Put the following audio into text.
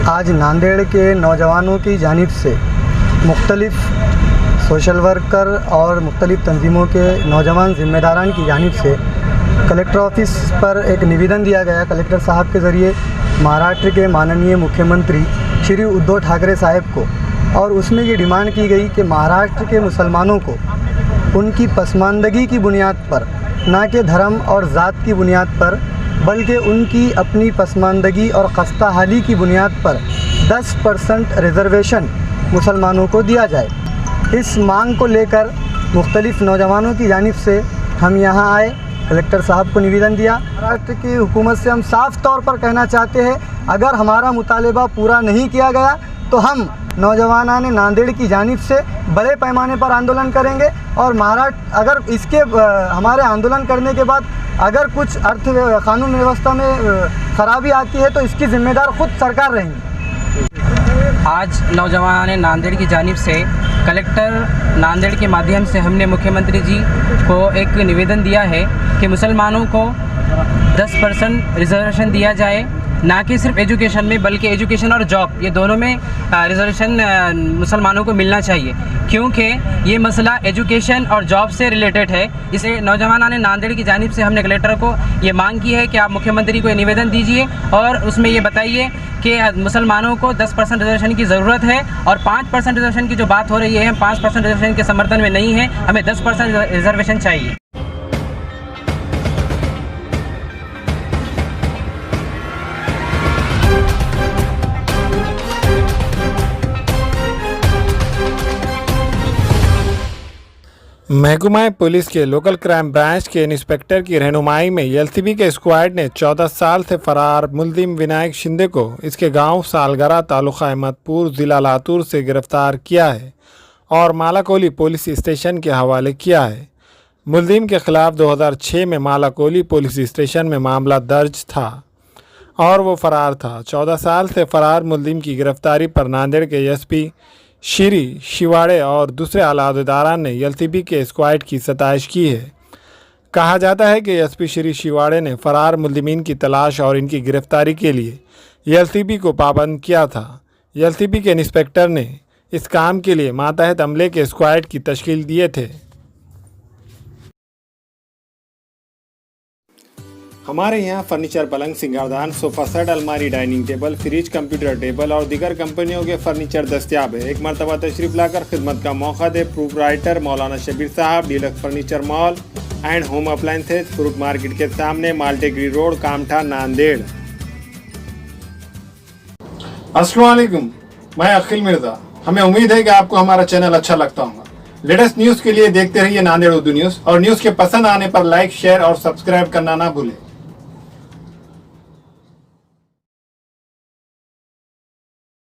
आज नांदेड़ के नौजवानों की जानिब से मुख्तलिफ सोशल वर्कर और मुख्तलिफ तंजीमों के नौजवान ज़िम्मेदारान की जानिब से कलेक्टर ऑफिस पर एक निवेदन दिया गया कलेक्टर साहब के ज़रिए महाराष्ट्र के माननीय मुख्यमंत्री श्री उद्धव ठाकरे साहब को, और उसमें ये डिमांड की गई कि महाराष्ट्र के मुसलमानों को उनकी पसमानदगी की बुनियाद पर, ना कि धर्म और ज़ात की बुनियाद पर, बल्कि उनकी अपनी पसमानदगी और खस्ता हाली की बुनियाद पर 10% रिज़र्वेशन मुसलमानों को दिया जाए। इस मांग को लेकर मुख्तलिफ़ नौजवानों की जानिब से हम यहाँ आए, कलेक्टर साहब को निवेदन दिया। महाराष्ट्र की हुकूमत से हम साफ़ तौर पर कहना चाहते हैं, अगर हमारा मुतालबा पूरा नहीं किया गया तो हम नौजवानान नांदेड़ की जानिब से बड़े पैमाने पर आंदोलन करेंगे। और महाराष्ट्र अगर इसके हमारे आंदोलन करने के बाद अगर कुछ कानून व्यवस्था में ख़राबी आती है तो इसकी ज़िम्मेदार ख़ुद सरकार रहेंगी। आज नौजवान नांदेड़ की जानिब से कलेक्टर नांदेड़ के माध्यम से हमने मुख्यमंत्री जी को एक निवेदन दिया है कि मुसलमानों को 10% रिजर्वेशन दिया जाए, ना कि सिर्फ एजुकेशन में बल्कि एजुकेशन और जॉब, ये दोनों में रिजर्वेशन मुसलमानों को मिलना चाहिए, क्योंकि ये मसला एजुकेशन और जॉब से रिलेटेड है। इसे नौजवान नांदेड़ की जानिब से हमने कलेक्टर को ये मांग की है कि आप मुख्यमंत्री को ये निवेदन दीजिए और उसमें ये बताइए कि मुसलमानों को 10% रिजर्वेशन की ज़रूरत है, और 5% रिजर्वेशन की जो बात हो रही है, हम 5% रिजर्वेशन के समर्थन में नहीं है, हमें 10% रिजर्वेशन चाहिए। महकमा पुलिस के लोकल क्राइम ब्रांच के इंस्पेक्टर की रहनुमाई में एलसीबी के स्क्वाड ने 14 साल से फरार मुल्जिम विनायक शिंदे को इसके गांव सालगरा तालुका अहमदपुर ज़िला लातूर से गिरफ्तार किया है और मालाकोली पुलिस स्टेशन के हवाले किया है। मुल्जिम के ख़िलाफ़ 2006 में मालाकोली पुलिस स्टेशन में मामला दर्ज था और वो फरार था। 14 साल से फरार मुल्जिम की गिरफ्तारी पर नांदेड़ के एसपी श्री शिवाड़े और दूसरे आला अहदेदारान ने एलसीबी के स्क्वाड की सताइश की है। कहा जाता है कि एसपी श्री शिवाड़े ने फरार मुल्जिमीन की तलाश और इनकी गिरफ्तारी के लिए एलसीबी को पाबंद किया था। एलसीबी के इंस्पेक्टर ने इस काम के लिए मातहत अमले के स्क्वाड की तश्कील दिए थे। हमारे यहाँ फर्नीचर, पलंग, सिंगारदान, सोफा सेट, अलमारी, dining table, fridge, computer table और दीगर कंपनियों के फर्नीचर दस्तियाब है। एक मरतबा तशरीफ लाकर खिदमत का मौका दे। प्रोप्राइटर मौलाना शबीर साहब, deluxe furniture mall and home appliances, fruit market के सामने, माल्टेगरी रोड, कामठा, नांदेड़। अस्सलाम वालेकुम, मैं अखिल मिर्जा। हमें उम्मीद है कि आपको हमारा चैनल अच्छा लगता होगा। लेटेस्ट न्यूज़ के लिए देखते रहिए नांदेड़ उर्दू न्यूज़, और न्यूज़ के पसंद आने पर लाइक, शेयर और सब्सक्राइब करना ना भूलें।